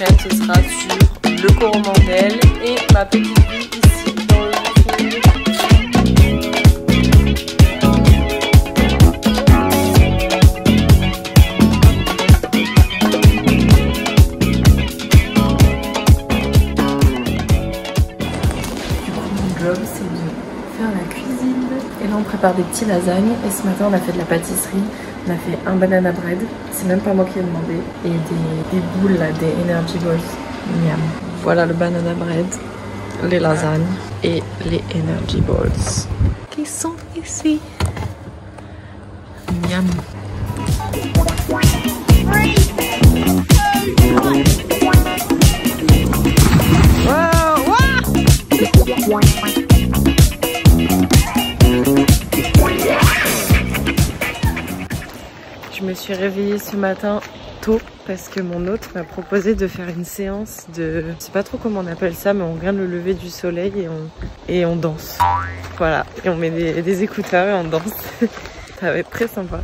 prochaine, ce sera sur le Coromandel et ma petite vie ici dans le film. C'est de faire la cuisine et là on prépare des petits lasagnes et ce matin on a fait de la pâtisserie, on a fait un banana bread, c'est même pas moi qui ai demandé, et des boules là, des energy balls. Miam. Voilà le banana bread, les lasagnes et les energy balls qui sont ici. Miam. Je me suis réveillée ce matin tôt parce que mon hôte m'a proposé de faire une séance de... Je sais pas trop comment on appelle ça, mais on regarde le lever du soleil et on danse. Voilà, et on met des écouteurs et on danse. Ça va être très sympa.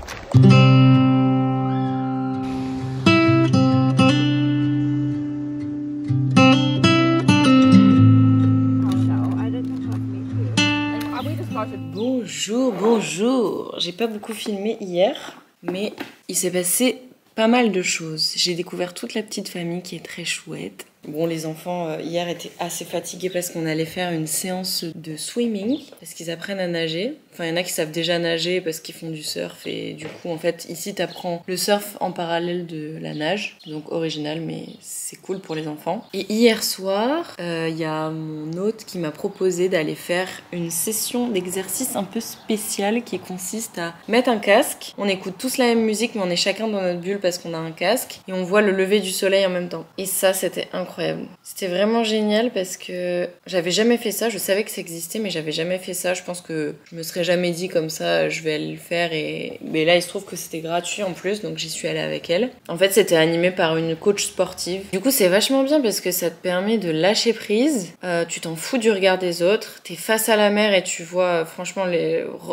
Bonjour, bonjour. J'ai pas beaucoup filmé hier, mais il s'est passé pas mal de choses. J'ai découvert toute la petite famille qui est très chouette. Bon, les enfants hier étaient assez fatigués parce qu'on allait faire une séance de swimming, parce qu'ils apprennent à nager. Enfin, il y en a qui savent déjà nager parce qu'ils font du surf et du coup, en fait, ici, t'apprends le surf en parallèle de la nage. Donc original, mais c'est cool pour les enfants. Et hier soir, il y a mon hôte qui m'a proposé d'aller faire une session d'exercice un peu spéciale qui consiste à mettre un casque. On écoute tous la même musique, mais on est chacun dans notre bulle parce qu'on a un casque et on voit le lever du soleil en même temps. Et ça, c'était incroyable. C'était vraiment génial parce que j'avais jamais fait ça. Je savais que ça existait, mais j'avais jamais fait ça. Je pense que je me serais jamais dit comme ça, je vais aller le faire. Mais là, il se trouve que c'était gratuit en plus, donc j'y suis allée avec elle. En fait, c'était animé par une coach sportive. Du coup, c'est vachement bien parce que ça te permet de lâcher prise. Tu t'en fous du regard des autres. T'es face à la mer et tu vois, franchement,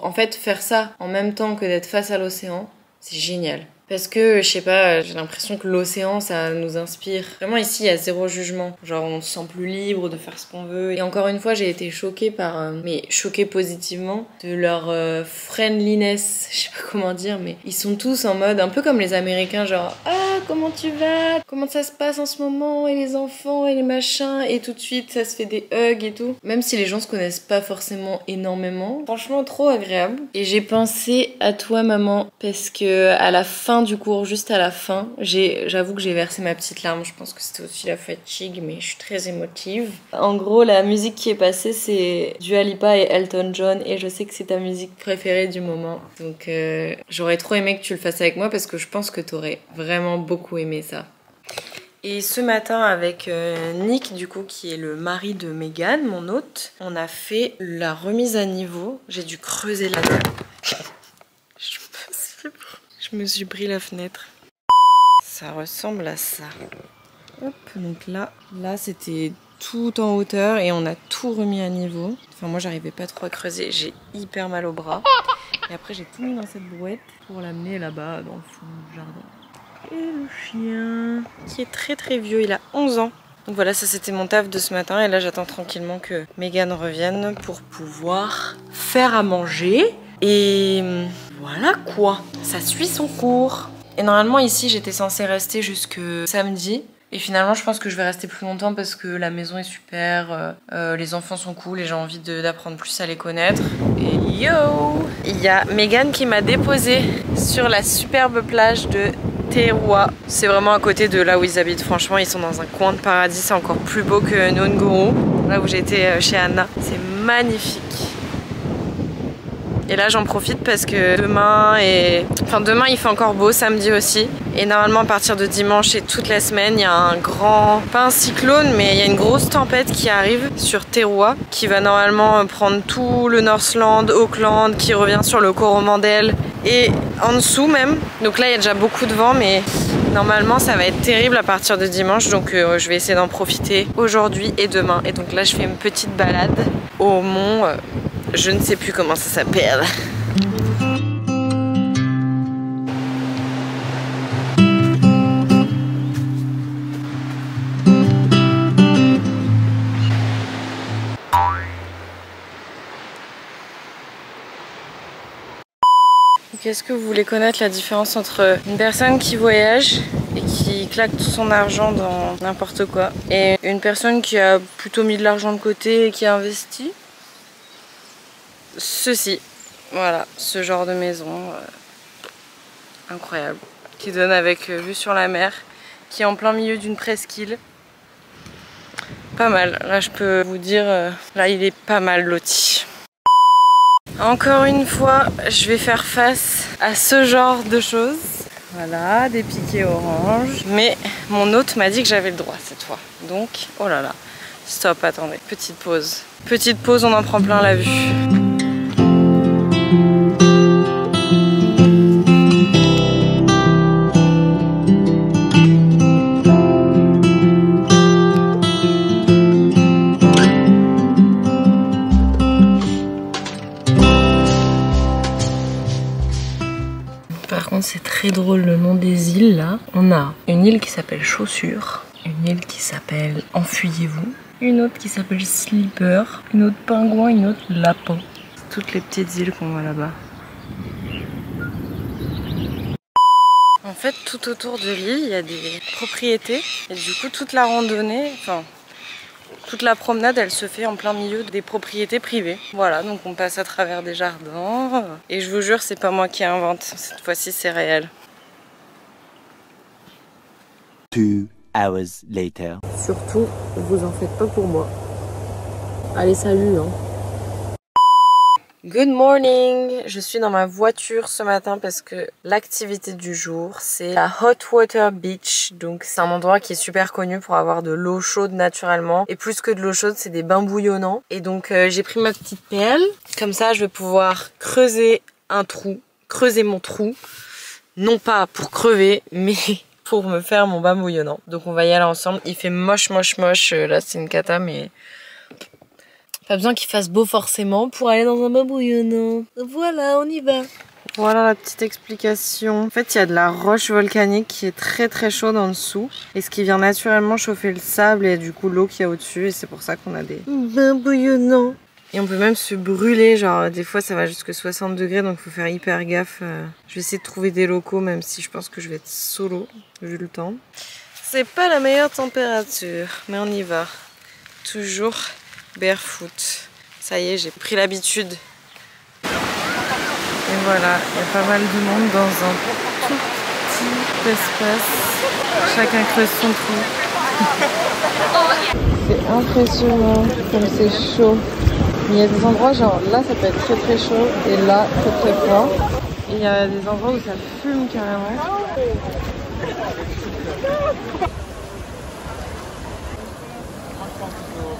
en fait, faire ça en même temps que d'être face à l'océan, c'est génial. Parce que, je sais pas, j'ai l'impression que l'océan, ça nous inspire. Vraiment, ici, il y a zéro jugement. Genre, on se sent plus libre de faire ce qu'on veut. Et encore une fois, j'ai été choquée mais choquée positivement, de leur friendliness. Je sais pas comment dire, mais ils sont tous en mode un peu comme les Américains, genre « Ah, comment tu vas? Comment ça se passe en ce moment? Et les enfants, et les machins ?» Et tout de suite, ça se fait des hugs et tout. Même si les gens se connaissent pas forcément énormément. Franchement, trop agréable. Et j'ai pensé à toi, maman, parce que à la fin du cours, juste à la fin, j'avoue que j'ai versé ma petite larme. Je pense que c'était aussi la fatigue, mais je suis très émotive. En gros, la musique qui est passée, c'est Dua Lipa et Elton John, et je sais que c'est ta musique préférée du moment. Donc j'aurais trop aimé que tu le fasses avec moi parce que je pense que t'aurais vraiment beaucoup aimé ça. Et ce matin, avec Nick, du coup, qui est le mari de Megan, mon hôte, on a fait la remise à niveau. J'ai dû creuser la table. Je me suis pris la fenêtre. Ça ressemble à ça. Hop, donc là c'était tout en hauteur et on a tout remis à niveau. Enfin, moi, j'arrivais pas trop à creuser. J'ai hyper mal au bras. Et après, j'ai tout mis dans cette brouette pour l'amener là-bas, dans le fond du jardin. Et le chien, qui est très très vieux, il a 11 ans. Donc voilà, ça c'était mon taf de ce matin. Et là, j'attends tranquillement que Megan revienne pour pouvoir faire à manger. Et voilà quoi, ça suit son cours. Et normalement ici j'étais censée rester jusque samedi. Et finalement je pense que je vais rester plus longtemps parce que la maison est super, les enfants sont cool et j'ai envie d'apprendre plus à les connaître. Et yo, il y a Megan qui m'a déposée sur la superbe plage de Teruwa. C'est vraiment à côté de là où ils habitent. Franchement, ils sont dans un coin de paradis. C'est encore plus beau que Nonguru, là où j'étais chez Anna. C'est magnifique. Et là j'en profite parce que demain il fait encore beau, samedi aussi. Et normalement à partir de dimanche et toute la semaine, il y a un grand, pas un cyclone, mais il y a une grosse tempête qui arrive sur Teruwa, qui va normalement prendre tout le Northland, Auckland, qui revient sur le Coromandel et en dessous même. Donc là il y a déjà beaucoup de vent, mais normalement ça va être terrible à partir de dimanche. Donc je vais essayer d'en profiter aujourd'hui et demain. Et donc là je fais une petite balade au mont. Je ne sais plus comment ça s'appelle. Est-ce que vous voulez connaître la différence entre une personne qui voyage et qui claque tout son argent dans n'importe quoi et une personne qui a plutôt mis de l'argent de côté et qui a investi? Ceci, voilà, ce genre de maison incroyable, qui donne avec vue sur la mer, qui est en plein milieu d'une presqu'île. Pas mal, là je peux vous dire, là il est pas mal loti. Encore une fois, je vais faire face à ce genre de choses. Voilà, des piquets orange. Mais mon hôte m'a dit que j'avais le droit cette fois. Donc, oh là là. Stop, attendez. Petite pause. Petite pause, on en prend plein la vue. Par contre c'est très drôle le nom des îles là. On a une île qui s'appelle Chaussure, une île qui s'appelle Enfuyez-vous, une autre qui s'appelle Slipper, une autre Pingouin, une autre Lapin. Toutes les petites îles qu'on voit là-bas. En fait tout autour de l'île il y a des propriétés et du coup toute la randonnée, enfin toute la promenade elle se fait en plein milieu des propriétés privées. Voilà, donc on passe à travers des jardins. Et je vous jure, c'est pas moi qui invente. Cette fois-ci, c'est réel. 2 hours later. Surtout, vous en faites pas pour moi. Allez, salut hein. Good morning! Je suis dans ma voiture ce matin parce que l'activité du jour c'est la Hot Water Beach. Donc c'est un endroit qui est super connu pour avoir de l'eau chaude naturellement. Et plus que de l'eau chaude, c'est des bains bouillonnants. Et donc j'ai pris ma petite pelle. Comme ça je vais pouvoir creuser un trou, creuser mon trou. Non pas pour crever, mais pour me faire mon bain bouillonnant. Donc on va y aller ensemble. Il fait moche. Là c'est une cata mais... Pas besoin qu'il fasse beau forcément pour aller dans un bain bouillonnant. Voilà, on y va. Voilà la petite explication. En fait, il y a de la roche volcanique qui est très chaude en dessous. Et ce qui vient naturellement chauffer le sable et du coup l'eau qu'il y a au-dessus. Et c'est pour ça qu'on a des bains bouillonnants. Et on peut même se brûler. Genre, des fois, ça va jusqu'à 60 degrés. Donc, il faut faire hyper gaffe. Je vais essayer de trouver des locaux, même si je pense que je vais être solo, vu le temps. C'est pas la meilleure température, mais on y va. Toujours barefoot. Ça y est, j'ai pris l'habitude. Et voilà, il y a pas mal de monde dans un tout petit espace. Chacun creuse son trou. C'est impressionnant comme c'est chaud. Il y a des endroits genre là ça peut être très chaud et là très froid. Et il y a des endroits où ça fume carrément.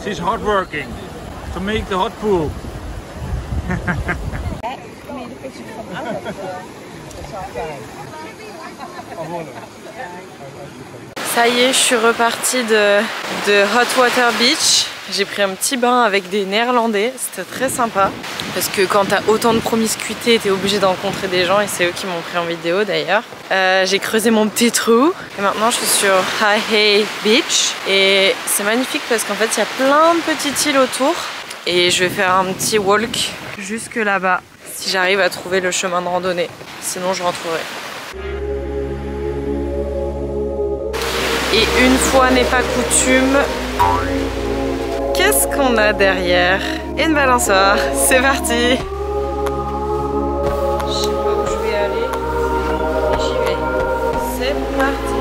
She's hard working to make the hot pool. Ça y est, je suis repartie de Hot Water Beach. J'ai pris un petit bain avec des Néerlandais, c'était très sympa. Parce que quand t'as autant de promiscuité, t'es obligé de rencontrer des gens et c'est eux qui m'ont pris en vidéo d'ailleurs. J'ai creusé mon petit trou et maintenant je suis sur High Beach. Et c'est magnifique parce qu'en fait il y a plein de petites îles autour. Et je vais faire un petit walk jusque là-bas si j'arrive à trouver le chemin de randonnée. Sinon je rentrerai. Et une fois n'est pas coutume, qu'est-ce qu'on a derrière? Une balançoire, c'est parti! Je sais pas où je vais aller, mais j'y vais. C'est parti!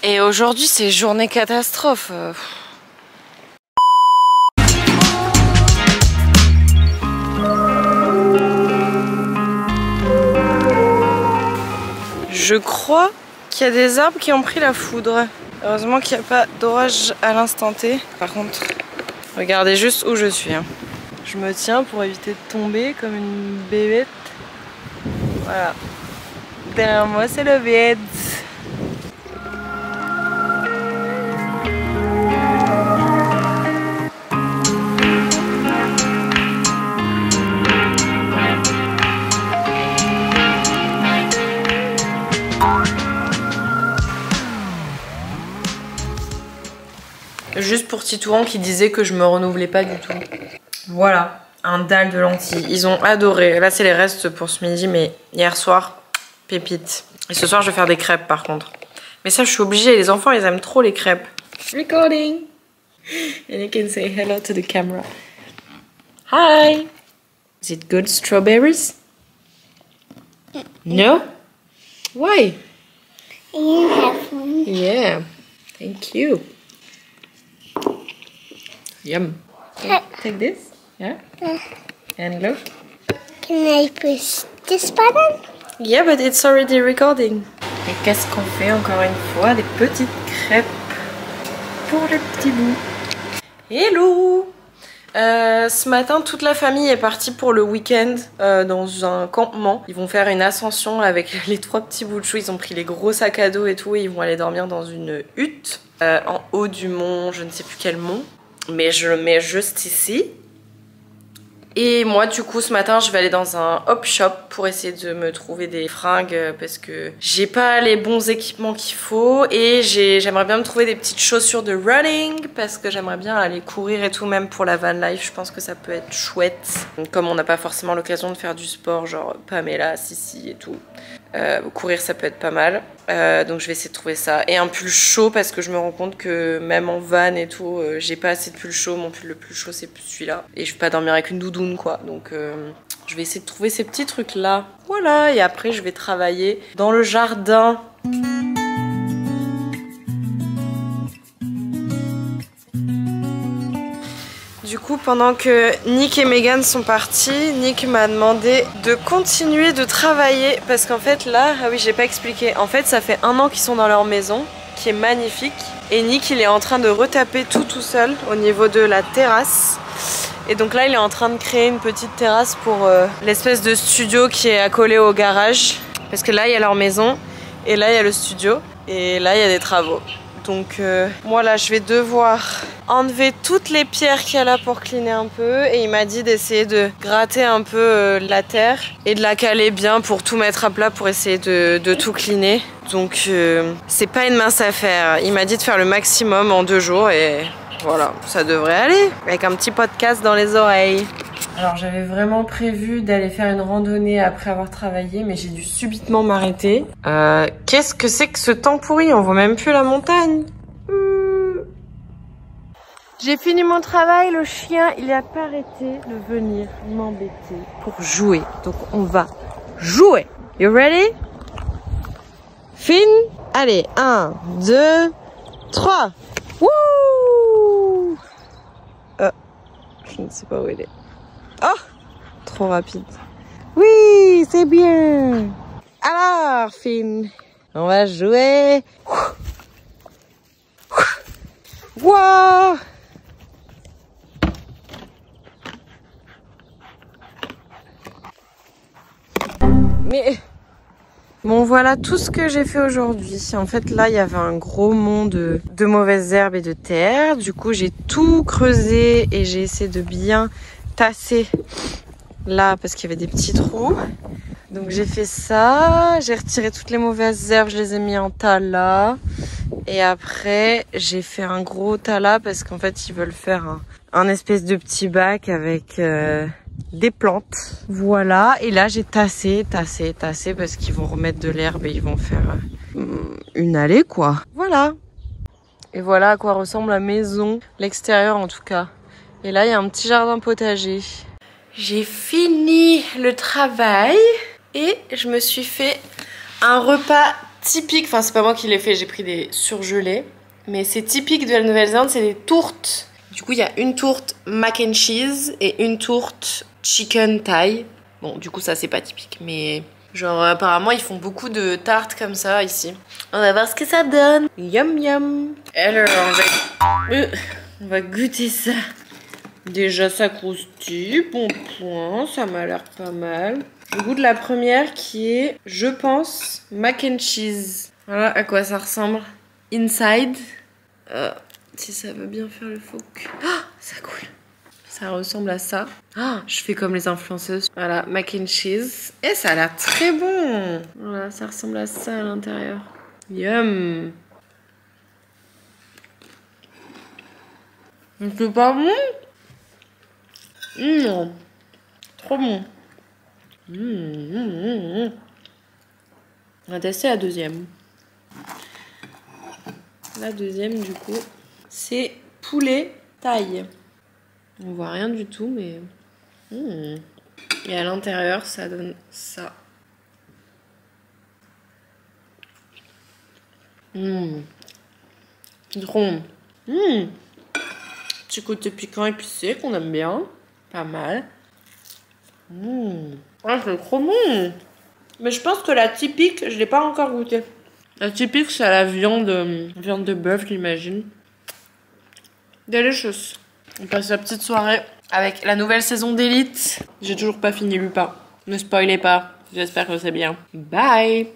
Et aujourd'hui, c'est journée catastrophe. Je crois qu'il y a des arbres qui ont pris la foudre. Heureusement qu'il n'y a pas d'orage à l'instant T. Par contre, regardez juste où je suis. Je me tiens pour éviter de tomber comme une bébête. Voilà. Derrière moi, c'est le vide. Juste pour Titouan qui disait que je me renouvelais pas du tout. Voilà, un dalle de lentilles. Ils ont adoré. Là, c'est les restes pour ce midi, mais hier soir, pépite. Et ce soir, je vais faire des crêpes par contre. Mais ça, je suis obligée. Les enfants, ils aiment trop les crêpes. Recording. And you can say hello to the camera. Hi. Is it good strawberries? No? Why? You have one. Yeah. Thank you. Yum. Take this. Yeah. And look. Can I push this button? Yeah, but it's already recording. Et qu'est-ce qu'on fait encore une fois? Des petites crêpes pour le petit bout. Hello! Ce matin, toute la famille est partie pour le week-end dans un campement. Ils vont faire une ascension avec les 3 petits bouts de chou. Ils ont pris les gros sacs à dos et tout. Et ils vont aller dormir dans une hutte en haut du mont, je ne sais plus quel mont. Mais je le mets juste ici. Et moi du coup ce matin je vais aller dans un hop shop pour essayer de me trouver des fringues parce que j'ai pas les bons équipements qu'il faut et j'aimerais bien me trouver des petites chaussures de running parce que j'aimerais bien aller courir et tout, même pour la van life. Je pense que ça peut être chouette comme on n'a pas forcément l'occasion de faire du sport genre Pamela, Sissi et tout. Courir ça peut être pas mal, donc je vais essayer de trouver ça et un pull chaud parce que je me rends compte que même en van et tout j'ai pas assez de pull chaud. Mon pull le plus chaud c'est celui-là et je vais pas dormir avec une doudoune quoi, donc je vais essayer de trouver ces petits trucs là, voilà. Et après je vais travailler dans le jardin. Du coup, pendant que Nick et Megan sont partis, Nick m'a demandé de continuer de travailler parce qu'en fait là, ah oui j'ai pas expliqué, en fait ça fait 1 an qu'ils sont dans leur maison qui est magnifique et Nick il est en train de retaper tout seul au niveau de la terrasse et donc là il est en train de créer une petite terrasse pour l'espèce de studio qui est accolé au garage parce que là il y a leur maison et là il y a le studio et là il y a des travaux. Donc moi là je vais devoir enlever toutes les pierres qu'il y a là pour cleaner un peu et il m'a dit d'essayer de gratter un peu la terre et de la caler bien pour tout mettre à plat pour essayer de tout cleaner. Donc c'est pas une mince affaire. Il m'a dit de faire le maximum en 2 jours et voilà, ça devrait aller avec un petit podcast dans les oreilles. Alors j'avais vraiment prévu d'aller faire une randonnée après avoir travaillé mais j'ai dû subitement m'arrêter. Qu'est-ce que c'est que ce temps pourri? On voit même plus la montagne. J'ai fini mon travail, le chien il a pas arrêté de venir m'embêter pour jouer. Donc on va jouer. You ready? Finn? Allez, 1, 2, 3. Wouh! Je ne sais pas où il est. Oh! Trop rapide. Oui, c'est bien. Alors, Finn, on va jouer. Wow! Mais bon, voilà tout ce que j'ai fait aujourd'hui. En fait, là, il y avait un gros mont de mauvaises herbes et de terre. Du coup, j'ai tout creusé et j'ai essayé de bien tasser là parce qu'il y avait des petits trous. Donc j'ai fait ça, j'ai retiré toutes les mauvaises herbes, je les ai mis en tas là. Et après, j'ai fait un gros tas là parce qu'en fait, ils veulent faire un espèce de petit bac avec des plantes. Voilà, et là j'ai tassé parce qu'ils vont remettre de l'herbe et ils vont faire une allée quoi. Voilà. Et voilà à quoi ressemble la maison, l'extérieur en tout cas. Et là il y a un petit jardin potager. J'ai fini le travail et je me suis fait un repas typique, enfin c'est pas moi qui l'ai fait, j'ai pris des surgelés. Mais c'est typique de la Nouvelle-Zélande, c'est des tourtes. Du coup, il y a une tourte mac and cheese et une tourte chicken thai. Bon, du coup, ça, c'est pas typique. Mais genre, apparemment, ils font beaucoup de tartes comme ça ici. On va voir ce que ça donne. Yum, yum. Alors, on va goûter ça. Déjà, ça croustille. Bon point, ça m'a l'air pas mal. Le goût de la première qui est, je pense, mac and cheese. Voilà à quoi ça ressemble. Inside, si ça veut bien faire le focus. Ah, ça coule. Ça ressemble à ça. Ah, je fais comme les influenceuses. Voilà, mac and cheese. Et ça a l'air très bon. Voilà, ça ressemble à ça à l'intérieur. Yum. C'est pas bon? Non. Trop bon. On va tester la deuxième. La deuxième, du coup, c'est poulet thaï. On voit rien du tout, mais... Et à l'intérieur, ça donne ça. Trop bon. Petit côté piquant épicé qu'on aime bien. Pas mal. Ah, c'est trop bon. Mais je pense que la typique, je l'ai pas encore goûtée. La typique, c'est la viande de bœuf, j'imagine. Delicious. On passe la petite soirée avec la nouvelle saison d'Élite. J'ai toujours pas fini Lupin. Ne spoilez pas. J'espère que c'est bien. Bye.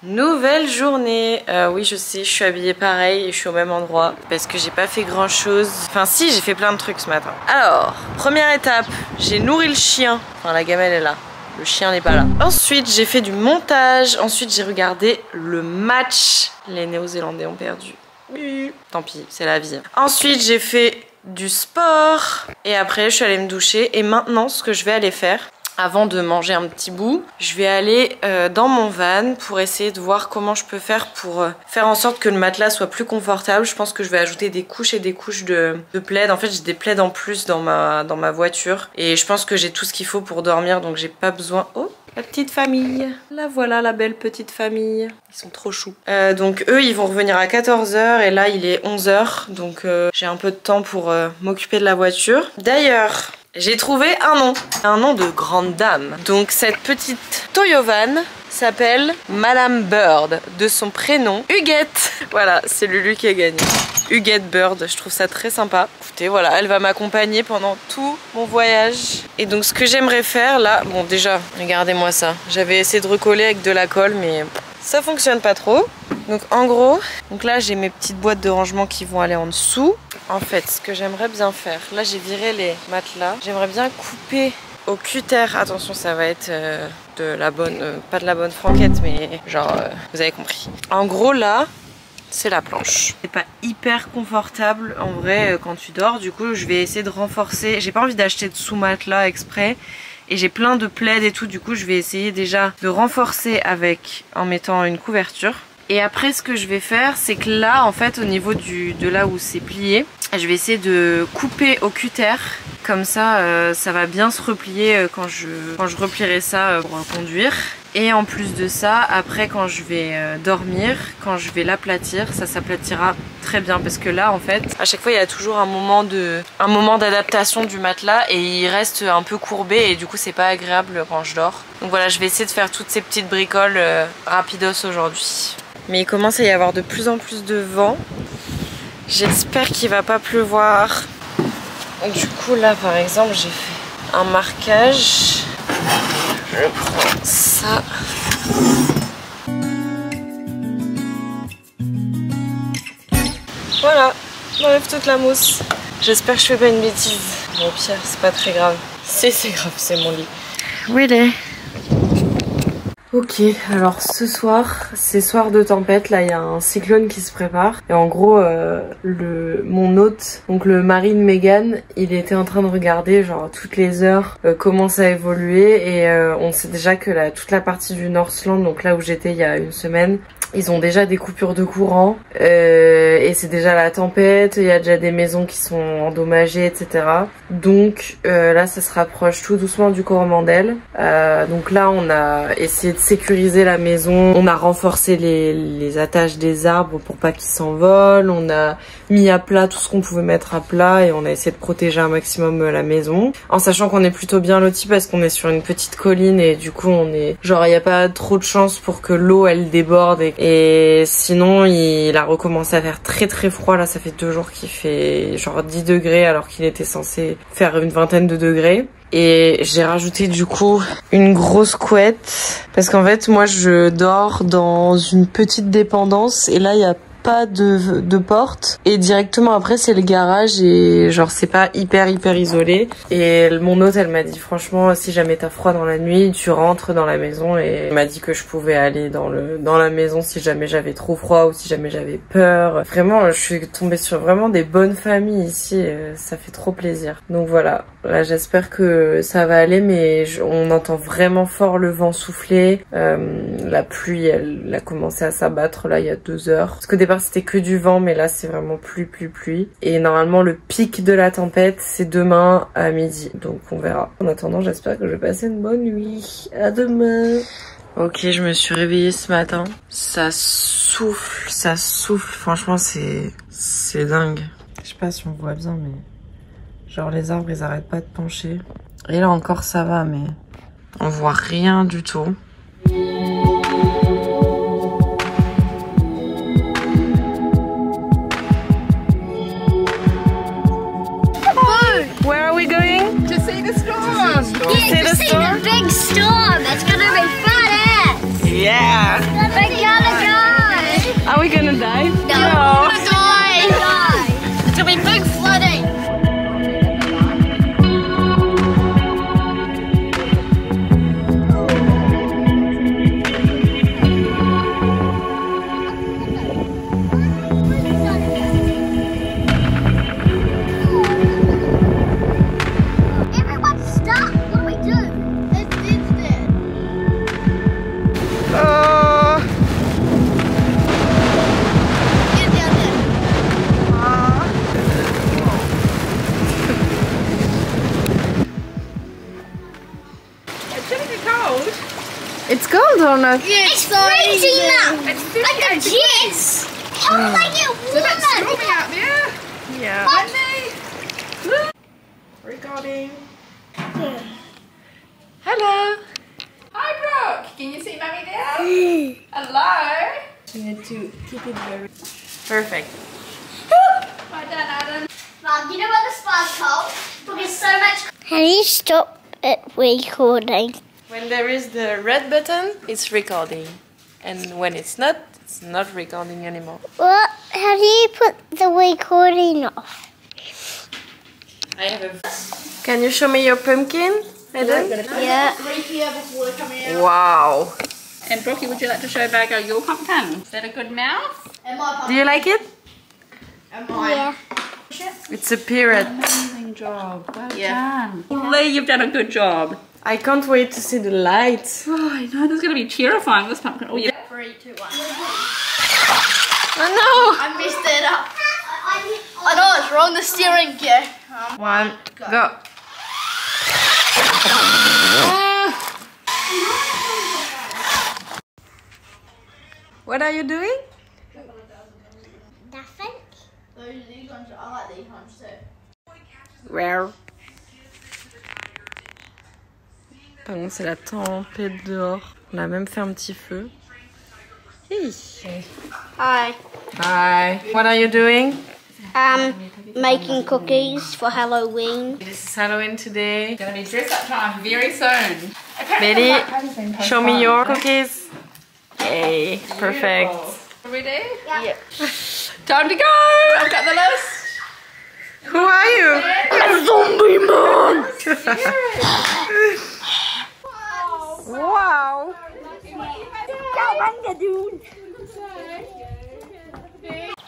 Nouvelle journée. Oui, je sais, je suis habillée pareil et je suis au même endroit parce que j'ai pas fait grand chose. Enfin, si, j'ai fait plein de trucs ce matin. Alors, première étape, j'ai nourri le chien. Enfin, la gamelle est là. Le chien n'est pas là. Ensuite, j'ai fait du montage. Ensuite, j'ai regardé le match. Les Néo-Zélandais ont perdu. Tant pis, c'est la vie. Ensuite, j'ai fait du sport. Et après, je suis allée me doucher. Et maintenant, ce que je vais aller faire, avant de manger un petit bout, je vais aller dans mon van pour essayer de voir comment je peux faire pour faire en sorte que le matelas soit plus confortable. Je pense que je vais ajouter des couches et des couches de plaids. En fait, j'ai des plaids en plus dans ma voiture. Et je pense que j'ai tout ce qu'il faut pour dormir, donc j'ai pas besoin... Oh, la petite famille. La voilà, la belle petite famille. Ils sont trop choux. Donc eux, ils vont revenir à 14 h et là, il est 11 h. Donc j'ai un peu de temps pour m'occuper de la voiture. D'ailleurs... j'ai trouvé un nom de grande dame. Donc cette petite Toyovan s'appelle Madame Bird, de son prénom Huguette. Voilà, c'est Lulu qui a gagné. Huguette Bird, je trouve ça très sympa. Écoutez, voilà, elle va m'accompagner pendant tout mon voyage. Et donc ce que j'aimerais faire là, bon déjà, regardez-moi ça. J'avais essayé de recoller avec de la colle, mais ça fonctionne pas trop. Donc en gros, donc là j'ai mes petites boîtes de rangement qui vont aller en dessous. En fait, ce que j'aimerais bien faire, là j'ai viré les matelas. J'aimerais bien couper au cutter. Attention, ça va être de la bonne, pas de la bonne franquette, mais genre, vous avez compris. En gros là, c'est la planche. C'est pas hyper confortable en vrai quand tu dors. Du coup, je vais essayer de renforcer. J'ai pas envie d'acheter de sous-matelas exprès. Et j'ai plein de plaids et tout. Du coup, je vais essayer déjà de renforcer en mettant une couverture. Et après, ce que je vais faire, c'est que là, en fait, au niveau de là où c'est plié, je vais essayer de couper au cutter. Comme ça, ça va bien se replier quand je replierai ça pour conduire. Et en plus de ça, après, quand je vais dormir, quand je vais l'aplatir, ça s'aplatira très bien. Parce que là, en fait, à chaque fois, il y a toujours un moment d'adaptation du matelas et il reste un peu courbé et du coup, c'est pas agréable quand je dors. Donc voilà, je vais essayer de faire toutes ces petites bricoles rapidos aujourd'hui. Mais il commence à y avoir de plus en plus de vent. J'espère qu'il va pas pleuvoir. Du coup là par exemple j'ai fait un marquage. Je prends ça. Voilà, j'enlève toute la mousse. J'espère que je fais pas une bêtise. Bon, au pire, c'est pas très grave. C'est grave, c'est mon lit. Où il est? Ok, alors ce soir, c'est soir de tempête, là il y a un cyclone qui se prépare. Et en gros, mon hôte, donc le mari de Megan, il était en train de regarder genre toutes les heures comment ça évoluait. Et on sait déjà que toute la partie du Northland, donc là où j'étais il y a une semaine, Ils ont déjà des coupures de courant et c'est déjà la tempête, il y a déjà des maisons qui sont endommagées, etc. Donc là ça se rapproche tout doucement du Coromandel. Donc là on a essayé de sécuriser la maison, on a renforcé les attaches des arbres pour pas qu'ils s'envolent, on a mis à plat tout ce qu'on pouvait mettre à plat et on a essayé de protéger un maximum la maison. En sachant qu'on est plutôt bien lotis parce qu'on est sur une petite colline et du coup on est genre il n'y a pas trop de chance pour que l'eau elle déborde et sinon il a recommencé à faire très très froid. Là ça fait 2 jours qu'il fait genre 10 degrés alors qu'il était censé faire une vingtaine de degrés. Et j'ai rajouté du coup une grosse couette parce qu'en fait moi je dors dans une petite dépendance et là il y a pas de porte et directement après c'est le garage et genre c'est pas hyper isolé. Et mon hôte elle m'a dit franchement si jamais t'as froid dans la nuit tu rentres dans la maison et elle m'a dit que je pouvais aller dans la maison si jamais j'avais trop froid ou si jamais j'avais peur. Vraiment je suis tombée sur vraiment des bonnes familles ici, ça fait trop plaisir. Donc voilà, là j'espère que ça va aller mais on entend vraiment fort le vent souffler. La pluie elle a commencé à s'abattre là il y a 2 heures parce qu'au départ c'était que du vent mais là c'est vraiment pluie. Et normalement le pic de la tempête c'est demain à midi, donc on verra. En attendant j'espère que je vais passer une bonne nuit. À demain. Ok, je me suis réveillée ce matin, ça souffle, franchement c'est dingue. Je sais pas si on voit bien mais genre les arbres ils arrêtent pas de pencher. Et là encore ça va mais on voit rien du tout. Where are we going? To see the storm. Yeah, to see the big storm. It's gonna be fun, eh? Yeah! We're gonna go. Are we gonna die? No. We're gonna die. It's gonna be big flooding. It's cold or not? It's freezing now. Like a jizz. Oh, like it It's stormy warm. out there. Yeah. Wendy. Recording. Hello! Hi, Brooke. Can you see Mummy there? Hello. You need to keep it very perfect. Well done, Adam. Mom, you know what the spark's called? Because so much. How do you stop it recording? When there is the red button, it's recording. And when it's not recording anymore. What? How do you put the recording off? I have a... Can you show me your pumpkin, Eden? Yeah. Wow! And Brookie, would you like to show Virgo your pumpkin? Is that a good mouth? Do you like it? Yeah. It's a parrot. Amazing job. Well done. Lee, you've done a good job. I can't wait to see the lights. Oh, I know, this is going to be terrifying, this pumpkin. Oh, yeah. 3, 2, 1. Oh I messed it up. I know it's wrong. The steering gear. no! 1, go! What are you doing? Nothing. These ones, I like these ones too. Where? Pardon, c'est la tempête dehors. On a même fait un petit feu. Hey. Hi. Hi. What are you doing? Making cookies for Halloween. This is Halloween today. It's going to be dress up time very soon. Betty, show me your cookies. Hey, perfect. Ready? Yeah. Time to go! I've got the list. Who are you? A zombie man! Wow!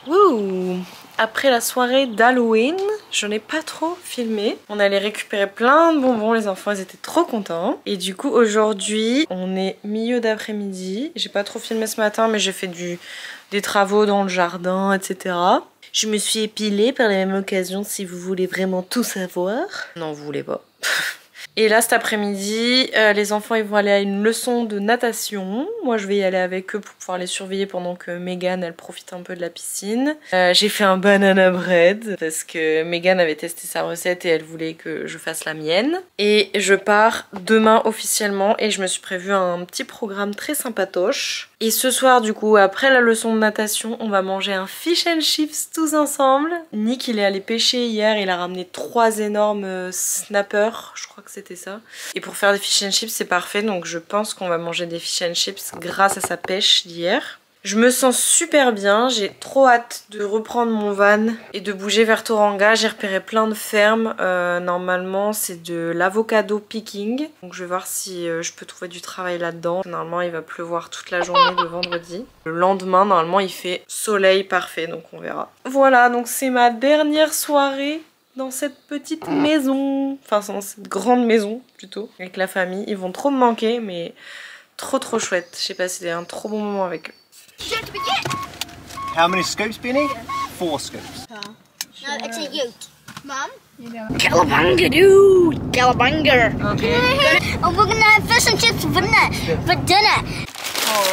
Ouh. Après la soirée d'Halloween, j'en ai pas trop filmé. On allait récupérer plein de bonbons, les enfants ils étaient trop contents. Et du coup aujourd'hui on est milieu d'après-midi. J'ai pas trop filmé ce matin mais j'ai fait des travaux dans le jardin, etc. Je me suis épilée par la même occasion si vous voulez vraiment tout savoir. Non, vous voulez pas. Et là cet après-midi, les enfants ils vont aller à une leçon de natation. Moi je vais y aller avec eux pour pouvoir les surveiller pendant que Megan elle profite un peu de la piscine. J'ai fait un banana bread parce que Megan avait testé sa recette et elle voulait que je fasse la mienne. Et je pars demain officiellement et je me suis prévu un petit programme très sympatoche. Et ce soir du coup, après la leçon de natation, on va manger un fish and chips tous ensemble. Nick il est allé pêcher hier, il a ramené 3 énormes snappers, je crois que c'était ça. Et pour faire des fish and chips c'est parfait, donc je pense qu'on va manger des fish and chips grâce à sa pêche d'hier. Je me sens super bien, j'ai trop hâte de reprendre mon van et de bouger vers Tauranga. J'ai repéré plein de fermes, normalement c'est de l'avocado picking. Donc je vais voir si je peux trouver du travail là-dedans. Normalement il va pleuvoir toute la journée de vendredi. Le lendemain normalement il fait soleil parfait, donc on verra. Voilà, donc c'est ma dernière soirée dans cette petite maison. Enfin dans cette grande maison plutôt, avec la famille. Ils vont trop me manquer mais trop chouette. J'ai passé un trop bon moment avec eux. How many scoops, Benny? 4 scoops. No, it's a ute. Mum? Cowabunga, dude! Cowabunga! Okay. And we're gonna have fish and chips for dinner.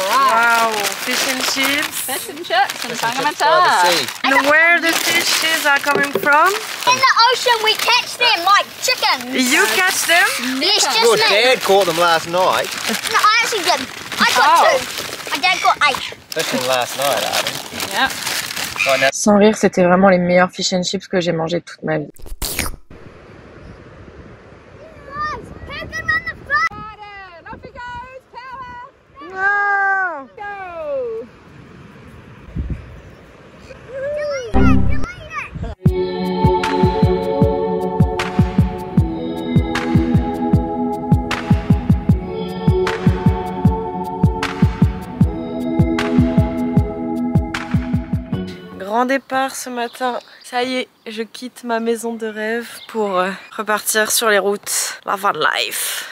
Wow, fish and chips. Fish and chips and By the pangamata. sea. And where the fishes are coming from? In the ocean, we catch them like chickens. You catch them? Yes, just Your me. dad caught them last night. No, I actually did. I got 2. My dad got 8. Fishing last night, Arden. Yep. Right now. Sans rire, c'était vraiment les meilleurs fish and chips que j'ai mangé toute ma vie. Take them on the front. Off he goes, power! Wow. Go! Grand départ ce matin. Ça y est, je quitte ma maison de rêve pour repartir sur les routes. La van life.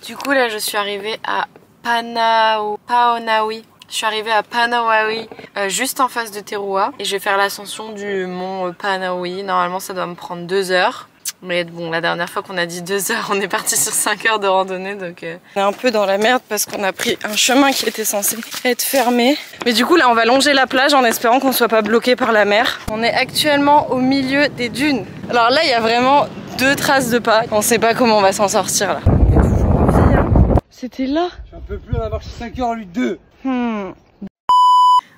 Du coup là je suis arrivée à Paonaui. Je suis arrivée à Paonaui, juste en face de Teroa. Et je vais faire l'ascension du mont Paonaui. Normalement ça doit me prendre 2 heures. Mais bon, la dernière fois qu'on a dit 2 heures, on est parti sur 5 heures de randonnée, donc on est un peu dans la merde parce qu'on a pris un chemin qui était censé être fermé. Mais du coup là on va longer la plage en espérant qu'on soit pas bloqué par la mer. On est actuellement au milieu des dunes. Alors là il y a vraiment 2 traces de pas. On sait pas comment on va s'en sortir là. C'était là. J'en peux plus, on a marché 5 heures, lui 2. On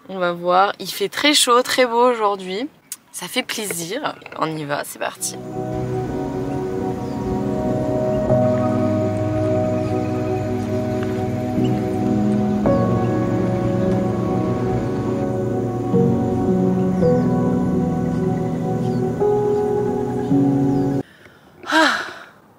va voir, il fait très chaud, très beau aujourd'hui. Ça fait plaisir. On y va, c'est parti.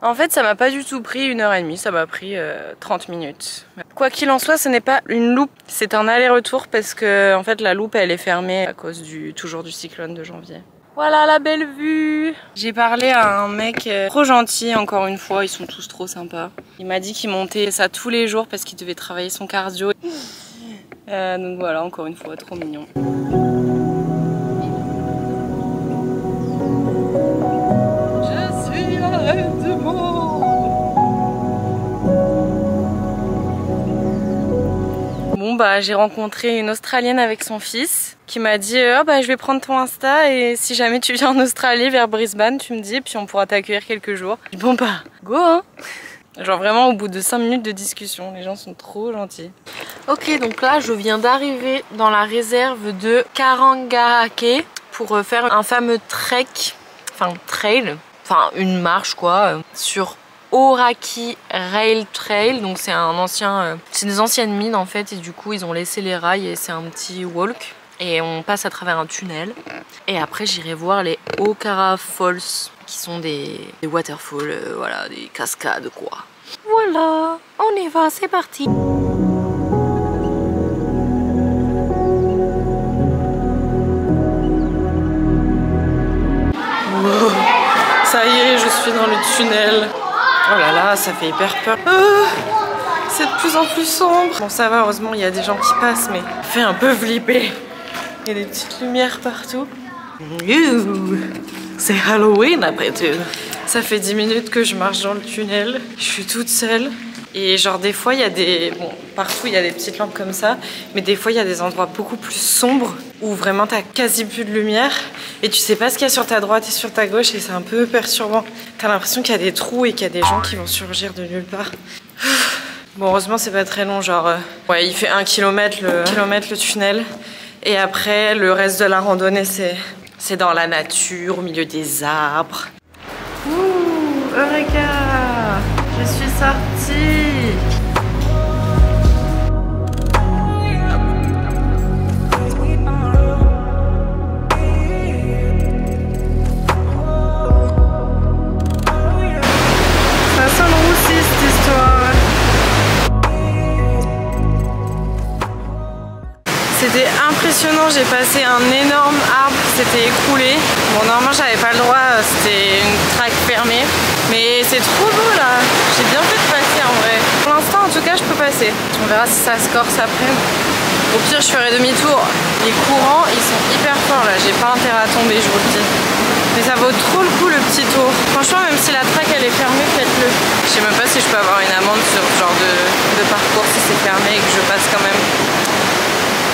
En fait ça m'a pas du tout pris 1h30, ça m'a pris 30 minutes. Quoi qu'il en soit ce n'est pas une loupe, c'est un aller-retour parce que en fait la loupe elle est fermée à cause toujours du cyclone de janvier. Voilà la belle vue. J'ai parlé à un mec trop gentil encore une fois, ils sont tous trop sympas. Il m'a dit qu'il montait ça tous les jours parce qu'il devait travailler son cardio. Donc voilà, encore une fois, trop mignon. Bon bah j'ai rencontré une Australienne avec son fils qui m'a dit oh bah je vais prendre ton Insta et si jamais tu viens en Australie vers Brisbane tu me dis et puis on pourra t'accueillir quelques jours. Bon bah go hein. Genre vraiment au bout de 5 minutes de discussion, les gens sont trop gentils. Ok donc là je viens d'arriver dans la réserve de Karangaake pour faire un fameux trek, enfin trail, enfin une marche quoi, sur Oraki Rail Trail. Donc c'est un ancien, c'est des anciennes mines en fait et du coup ils ont laissé les rails et c'est un petit walk et on passe à travers un tunnel et après j'irai voir les Okara Falls qui sont des waterfalls, voilà, des cascades quoi. Voilà, on y va, c'est parti. Wow. tunnel. Oh là là, ça fait hyper peur. C'est de plus en plus sombre. Bon, ça va, heureusement, il y a des gens qui passent, mais ça fait un peu flipper. Il y a des petites lumières partout. C'est Halloween après tout. Ça fait 10 minutes que je marche dans le tunnel. Je suis toute seule. Et genre des fois il y a des... Bon, partout il y a des petites lampes comme ça. Mais des fois il y a des endroits beaucoup plus sombres où vraiment t'as quasi plus de lumière. Et tu sais pas ce qu'il y a sur ta droite et sur ta gauche. Et c'est un peu perturbant. T'as l'impression qu'il y a des trous et qu'il y a des gens qui vont surgir de nulle part. Bon, heureusement c'est pas très long. Genre ouais, il fait 1 km le tunnel. Et après le reste de la randonnée c'est dans la nature, au milieu des arbres. Ouh, Eureka! Je suis sortie! Ça sonne roussi cette histoire. C'était impressionnant, j'ai passé un énorme arbre qui s'était écroulé. Bon, normalement j'avais pas le droit, c'était une traque fermée. Mais c'est trop beau là, j'ai bien fait de passer en vrai. Pour l'instant en tout cas je peux passer. On verra si ça se corse après. Au pire je ferai demi-tour. Les courants ils sont hyper forts là, j'ai pas intérêt à tomber, je vous le dis. Mais ça vaut trop le coup le petit tour. Franchement même si la traque elle est fermée, faites-le. Je sais même pas si je peux avoir une amende sur ce genre de parcours si c'est fermé et que je passe quand même.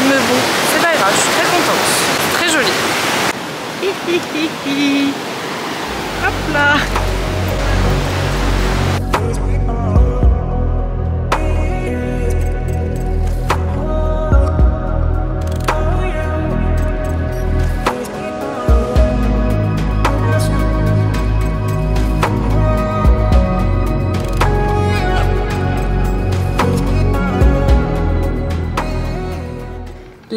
Mais bon, c'est pas grave, je suis très contente. Très joli. Hop là.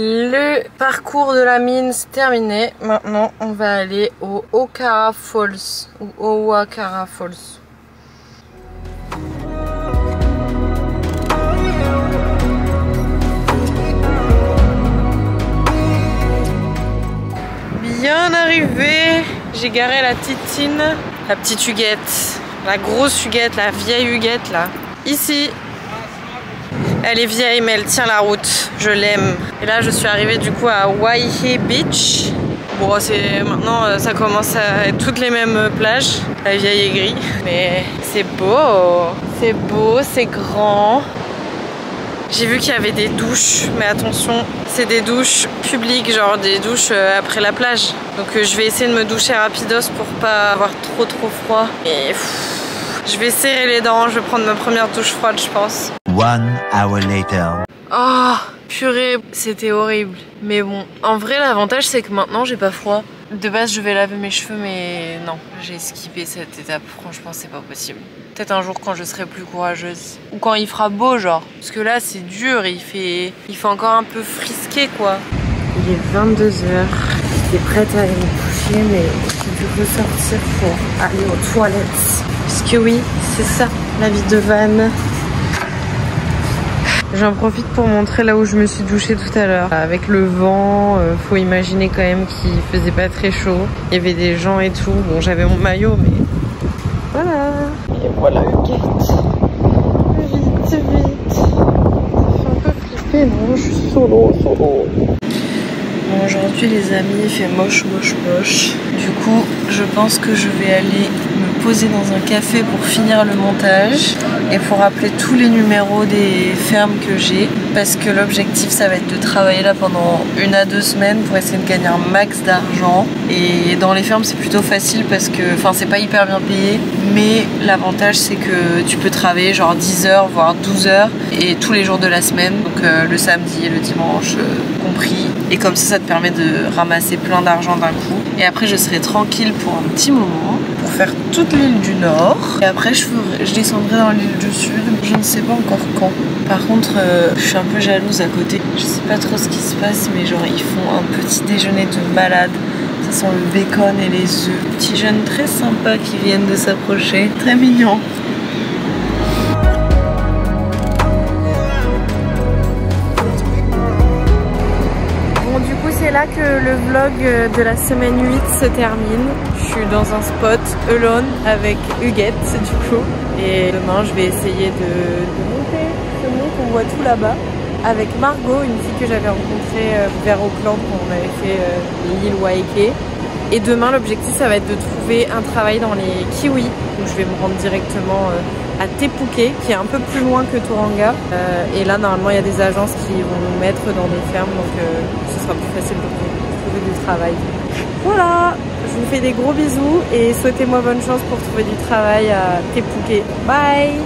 Le parcours de la mine c'est terminé. Maintenant on va aller au Okara Falls ou Owakara Falls. Bien arrivé. J'ai garé la Titine, la petite Huguette, la grosse Huguette, la vieille Huguette là. Ici. Elle est vieille mais elle tient la route, je l'aime. Et là je suis arrivée du coup à Waihe Beach. Bon c'est maintenant ça commence à être toutes les mêmes plages, la vieille aigrie. Mais c'est beau, c'est grand. J'ai vu qu'il y avait des douches, mais attention, c'est des douches publiques, genre des douches après la plage. Donc je vais essayer de me doucher rapidos pour pas avoir trop froid. Et je vais serrer les dents, je vais prendre ma première douche froide je pense. 1 hour later. Oh, purée, c'était horrible. Mais bon, en vrai, l'avantage, c'est que maintenant, j'ai pas froid. De base, je vais laver mes cheveux, mais non, j'ai skippé cette étape. Franchement, c'est pas possible. Peut-être un jour quand je serai plus courageuse. Ou quand il fera beau, genre. Parce que là, c'est dur, il fait encore un peu frisqué, quoi. Il est 22 h. J'étais prête à aller me coucher, mais j'ai dû ressortir pour aller aux toilettes. Parce que oui, c'est ça, la vie de van. J'en profite pour montrer là où je me suis douchée tout à l'heure. Avec le vent, faut imaginer quand même qu'il faisait pas très chaud. Il y avait des gens et tout. Bon, j'avais mon maillot, mais voilà. Et voilà Huguette. Vite. Ça fait un peu flipper, non? Je suis solo. Bon, aujourd'hui les amis, il fait moche. Du coup, je pense que je vais aller me poser dans un café pour finir le montage et pour rappeler tous les numéros des fermes que j'ai, parce que l'objectif ça va être de travailler là pendant 1 à 2 semaines pour essayer de gagner un max d'argent. Et dans les fermes c'est plutôt facile parce que, enfin c'est pas hyper bien payé, mais l'avantage c'est que tu peux travailler genre 10 heures voire 12 heures et tous les jours de la semaine, donc le samedi et le dimanche compris. Et comme ça te permet de ramasser plein d'argent d'un coup. Et après je serai tranquille pour un petit moment, pour faire toute l'île du Nord. Et après je descendrai dans l'île du Sud, je ne sais pas encore quand. Par contre je suis un peu jalouse à côté. Je sais pas trop ce qui se passe, mais genre ils font un petit déjeuner de malade. Ça sent le bacon et les œufs. Petits jeunes très sympas qui viennent de s'approcher. Très mignons. c'est là que le vlog de la semaine 8 se termine. Je suis dans un spot alone avec Huguette du coup. Et demain je vais essayer de monter ce mont qu'on voit tout là-bas. Avec Margot, une fille que j'avais rencontrée vers Auckland quand on avait fait l'île Waiheke. Et demain l'objectif ça va être de trouver un travail dans les kiwis. Donc je vais me rendre directement à Te Puke qui est un peu plus loin que Tauranga. Et là normalement il y a des agences qui vont nous mettre dans des fermes donc ce sera plus facile de trouver du travail. Voilà, je vous fais des gros bisous et souhaitez-moi bonne chance pour trouver du travail à Te Puke. Bye!